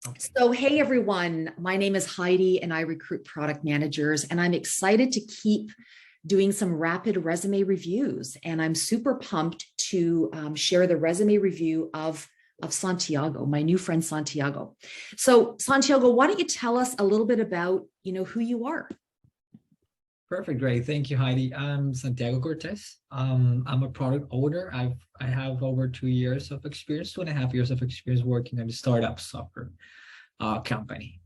Okay. So, hey everyone, my name is Heidi and I recruit product managers, and I'm excited to keep doing some rapid resume reviews. And I'm super pumped to share the resume review of Santiago, my new friend Santiago. So, Santiago, why don't you tell us a little bit about who you are? Perfect. Great. Thank you, Heidi. I'm Santiago Cortez. I'm a product owner. I have over 2 years of experience, 2.5 years of experience working in a startup software company.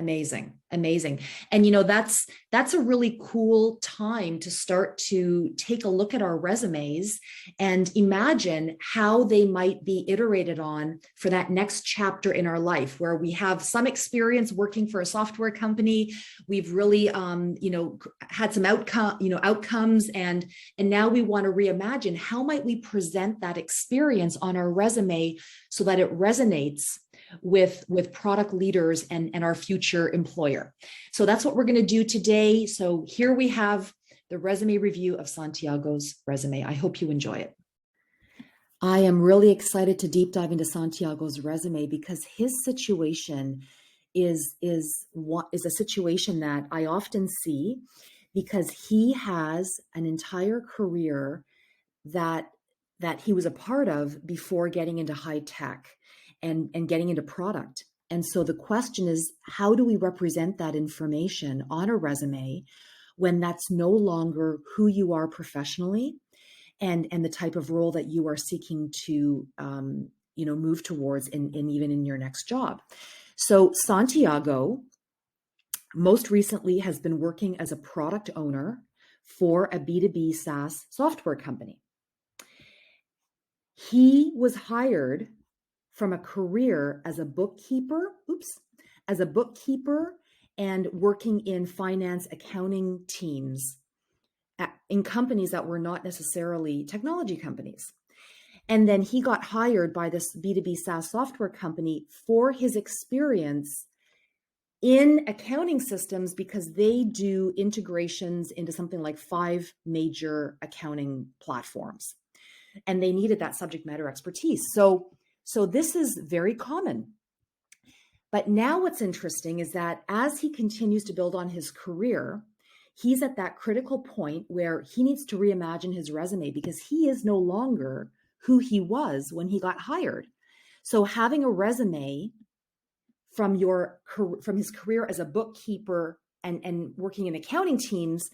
Amazing, amazing. And that's a really cool time to start to take a look at our resumes and imagine how they might be iterated on for that next chapter in our life, where we have some experience working for a software company. We've really had some outcomes, and now we want to reimagine how might we present that experience on our resume so that it resonates with product leaders and our future employer. So that's what we're going to do today. So here we have the resume review of Santiago's resume. I hope you enjoy it. I am really excited to deep dive into Santiago's resume because his situation is a situation that I often see, because he has an entire career that he was a part of before getting into high tech and getting into product. And so the question is, how do we represent that information on a resume when that's no longer who you are professionally and the type of role that you are seeking to move towards in even in your next job? So Santiago most recently has been working as a product owner for a B2B SaaS software company. He was hired from a career as a bookkeeper, and working in finance accounting teams in companies that were not necessarily technology companies. And then he got hired by this B2B SaaS software company for his experience in accounting systems, because they do integrations into something like 5 major accounting platforms. And they needed that subject matter expertise. So this is very common. But now what's interesting is that as he continues to build on his career, he's at that critical point where he needs to reimagine his resume, because he is no longer who he was when he got hired. So having a resume from his career as a bookkeeper and working in accounting teams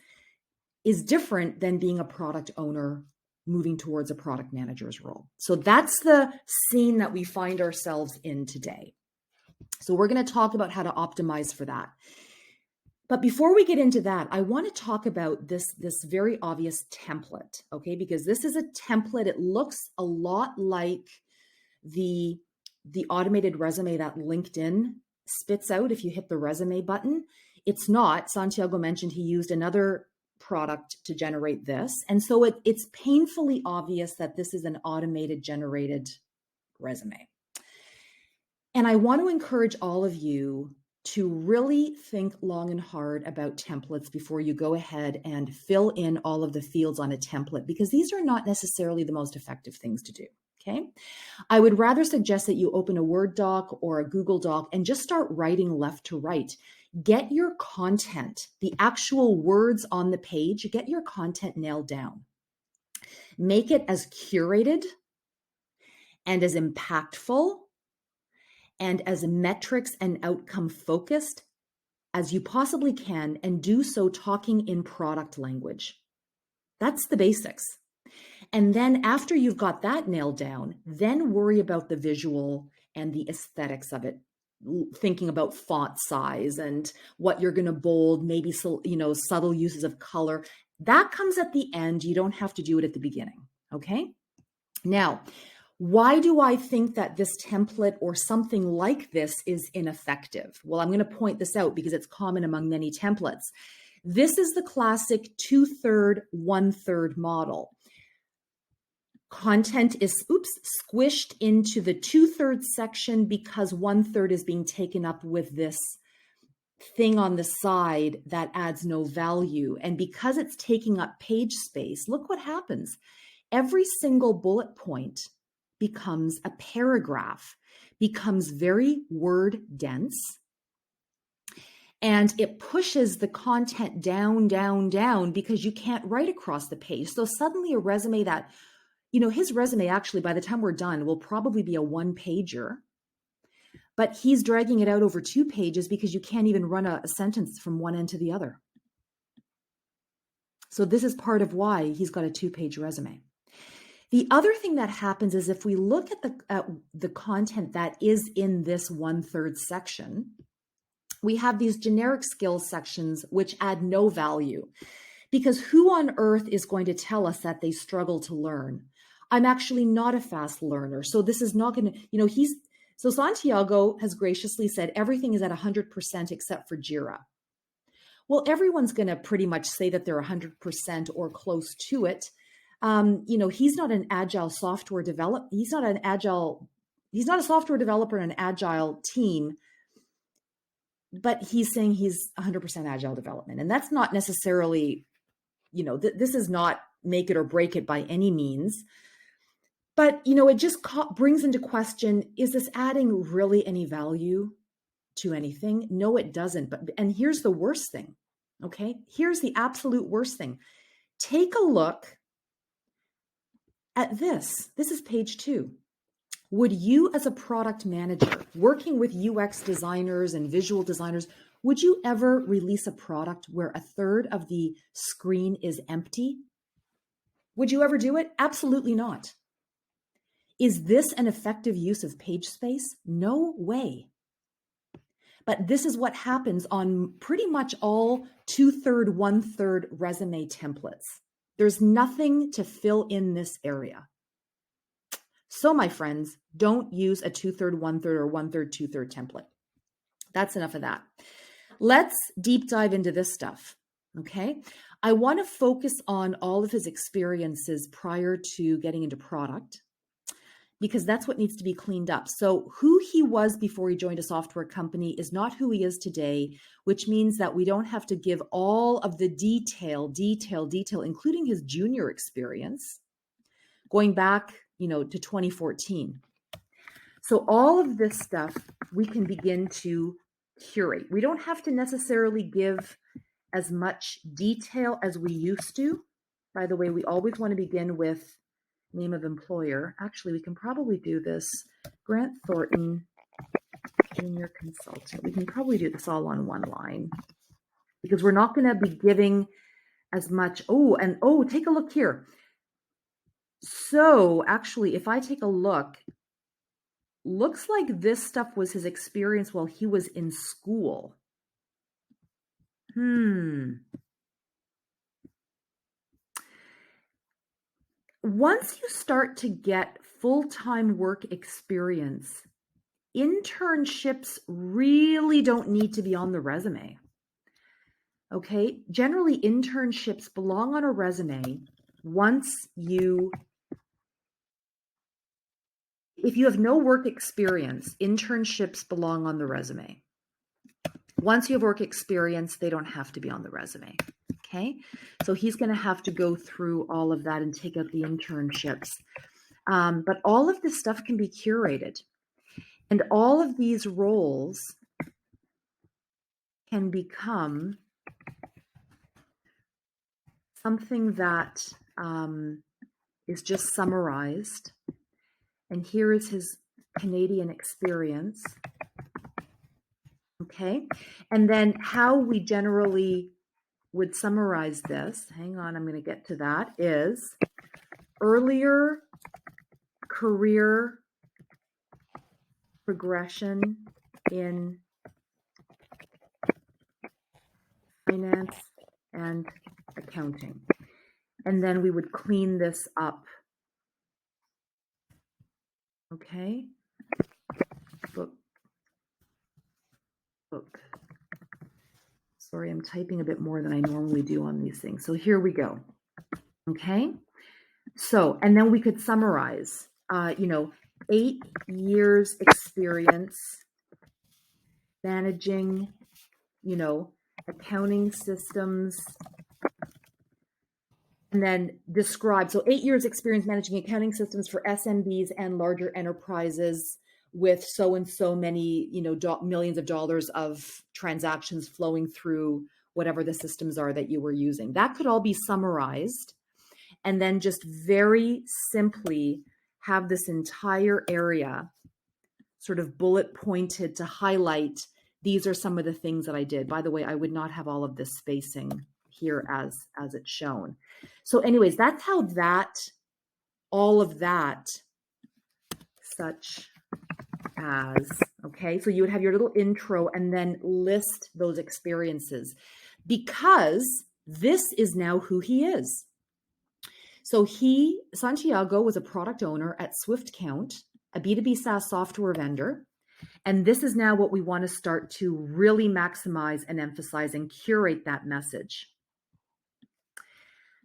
is different than being a product owner moving towards a product manager's role. So that's the scene that we find ourselves in today. So we're going to talk about how to optimize for that. But before we get into that, I want to talk about this very obvious template, okay? Because this is a template. It looks a lot like the automated resume that LinkedIn spits out if you hit the resume button. It's not. Santiago mentioned he used another product to generate this. And so it's painfully obvious that this is an automated generated resume. And I want to encourage all of you to really think long and hard about templates before you go ahead and fill in all of the fields on a template, because these are not necessarily the most effective things to do. Okay. I would rather suggest that you open a Word doc or a Google Doc and just start writing left to right. Get your content, the actual words on the page, get your content nailed down. Make it as curated and as impactful and as metrics and outcome focused as you possibly can, and do so talking in product language. That's the basics. And then after you've got that nailed down, then worry about the visual and the aesthetics of it. Thinking about font size and what you're going to bold, maybe subtle uses of color. That comes at the end. You don't have to do it at the beginning. Okay. Now, why do I think that this template or something like this is ineffective? Well, I'm going to point this out because it's common among many templates. This is the classic 2/3, 1/3 model. Content is squished into the 2/3 section because 1/3 is being taken up with this thing on the side that adds no value. And because it's taking up page space, look what happens. Every single bullet point becomes a paragraph, becomes very word dense, and it pushes the content down, down, down because you can't write across the page. So suddenly a resume that, his resume actually, by the time we're done, will probably be a 1-pager, but he's dragging it out over 2 pages because you can't even run a sentence from one end to the other. So this is part of why he's got a 2-page resume. The other thing that happens is if we look at the content that is in this 1/3 section, we have these generic skills sections which add no value, because who on earth is going to tell us that they struggle to learn? I'm actually not a fast learner. So this is not going to, so Santiago has graciously said everything is at 100% except for Jira. Well, everyone's going to pretty much say that they're 100% or close to it. He's not an agile software developer. He's not a software developer in an agile team, but he's saying he's 100% agile development. And that's not necessarily, this is not make it or break it by any means. But, it just brings into question, is this adding really any value to anything? No, it doesn't. And here's the worst thing. Okay. Here's the absolute worst thing. Take a look at this. This is page 2. Would you, as a product manager working with UX designers and visual designers, would you ever release a product where 1/3 of the screen is empty? Would you ever do it? Absolutely not. Is this an effective use of page space? No way. But this is what happens on pretty much all 2/3, 1/3 resume templates. There's nothing to fill in this area. So my friends, don't use a 2/3, 1/3 or 1/3, 2/3 template. That's enough of that. Let's deep dive into this stuff. Okay. I want to focus on all of his experiences prior to getting into product, because that's what needs to be cleaned up. So who he was before he joined a software company is not who he is today, which means that we don't have to give all of the detail, including his junior experience, going back, to 2014. So all of this stuff we can begin to curate. We don't have to necessarily give as much detail as we used to. By the way, we always want to begin with name of employer. Actually, we can probably do this. Grant Thornton, junior consultant. We can probably do this all on one line because we're not going to be giving as much. Take a look here. So actually, if I take a look, looks like this stuff was his experience while he was in school. Once you start to get full-time work experience, internships really don't need to be on the resume. Okay? Generally, internships belong on a resume if you have no work experience, internships belong on the resume. Once you have work experience, they don't have to be on the resume. Okay, so he's going to have to go through all of that and take out the internships. But all of this stuff can be curated. And all of these roles can become something that is just summarized. And here is his Canadian experience. Okay, and then how we generally would summarize this, hang on, I'm going to get to that, is earlier career progression in finance and accounting. And then we would clean this up. Okay. Book. Sorry, I'm typing a bit more than I normally do on these things. So here we go. Okay. So, and then we could summarize, 8 years experience managing, accounting systems And then describe, so 8 years experience managing accounting systems for SMBs and larger enterprises with so and so many, millions of dollars of transactions flowing through whatever the systems are that you were using. That could all be summarized, and then just very simply have this entire area sort of bullet pointed to highlight, these are some of the things that I did. By the way, I would not have all of this spacing here as it's shown. So anyways, that's how all of that, such as, okay, so you would have your little intro and then list those experiences, because this is now who he is. So Santiago was a product owner at SwiftCount, a B2B SaaS software vendor. And this is now what we want to start to really maximize and emphasize and curate that message.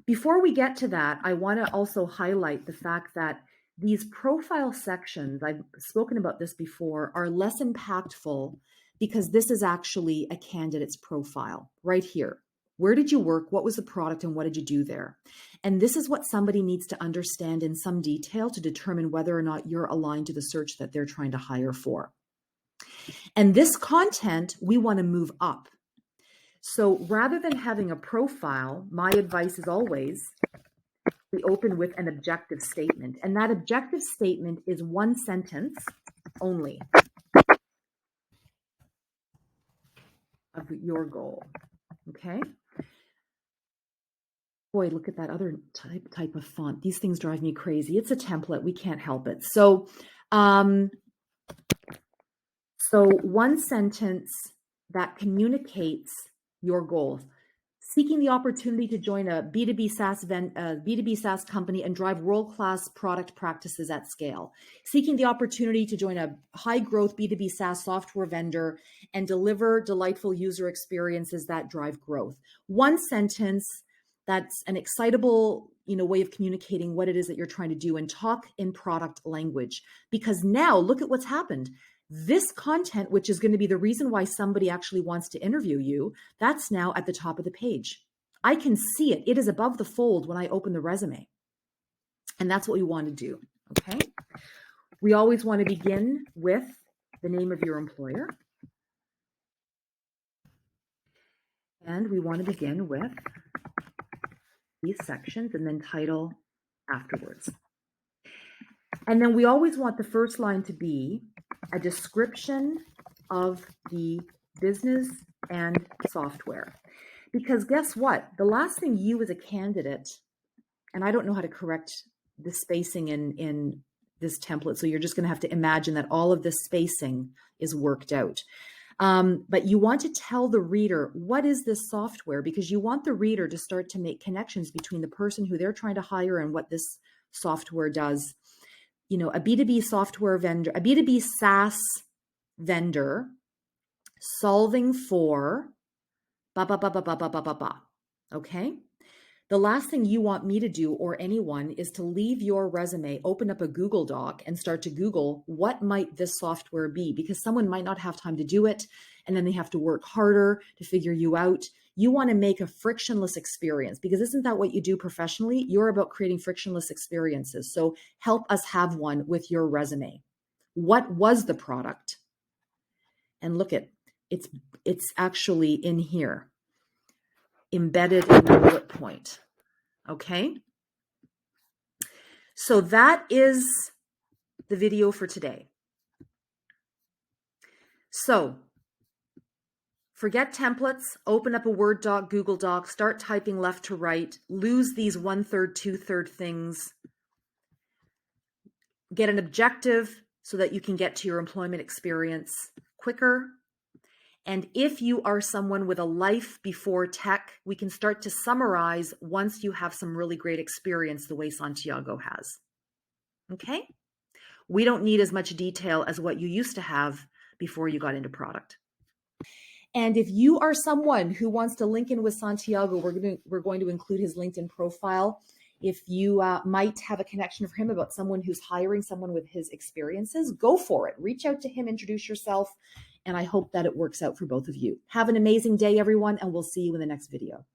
Before we get to that, I want to also highlight the fact that these profile sections, I've spoken about this before, are less impactful because this is actually a candidate's profile right here. Where did you work? What was the product and what did you do there? And this is what somebody needs to understand in some detail to determine whether or not you're aligned to the search that they're trying to hire for. And this content, we want to move up. So rather than having a profile, my advice is always we open with an objective statement. And that objective statement is one sentence only of your goal. Okay? Boy, look at that other type of font. These things drive me crazy. It's a template. We can't help it. So one sentence that communicates your goal. Seeking the opportunity to join a B2B SaaS company and drive world-class product practices at scale. Seeking the opportunity to join a high-growth B2B SaaS software vendor and deliver delightful user experiences that drive growth. One sentence that's an excitable, way of communicating what it is that you're trying to do, and talk in product language. Because now look at what's happened. This content, which is going to be the reason why somebody actually wants to interview you, that's now at the top of the page. I can see it. It is above the fold when I open the resume. And that's what we want to do, okay? We always want to begin with the name of your employer. And we want to begin with these sections and then title afterwards. And then we always want the first line to be a description of the business and software. Because guess what? The last thing you as a candidate, and I don't know how to correct the spacing in this template, so you're just going to have to imagine that all of this spacing is worked out. But you want to tell the reader, what is this software? Because you want the reader to start to make connections between the person who they're trying to hire and what this software does. A B2B software vendor, a B2B SaaS vendor solving for okay? The last thing you want me to do, or anyone, is to leave your resume, open up a Google Doc and start to Google what might this software be, because someone might not have time to do it and then they have to work harder to figure you out. You want to make a frictionless experience, because isn't that what you do professionally? You're about creating frictionless experiences. So help us have one with your resume. What was the product? And look at it's actually in here, embedded in the bullet point. Okay? So that is the video for today. So forget templates, open up a Word doc, Google Doc, start typing left to right, lose these 1/3, 2/3 things, get an objective so that you can get to your employment experience quicker. And if you are someone with a life before tech, we can start to summarize once you have some really great experience the way Santiago has. Okay? We don't need as much detail as what you used to have before you got into product. And if you are someone who wants to link in with Santiago, we're going to include his LinkedIn profile. If you might have a connection for him about someone who's hiring someone with his experiences, go for it. Reach out to him, introduce yourself, and I hope that it works out for both of you. Have an amazing day, everyone, and we'll see you in the next video.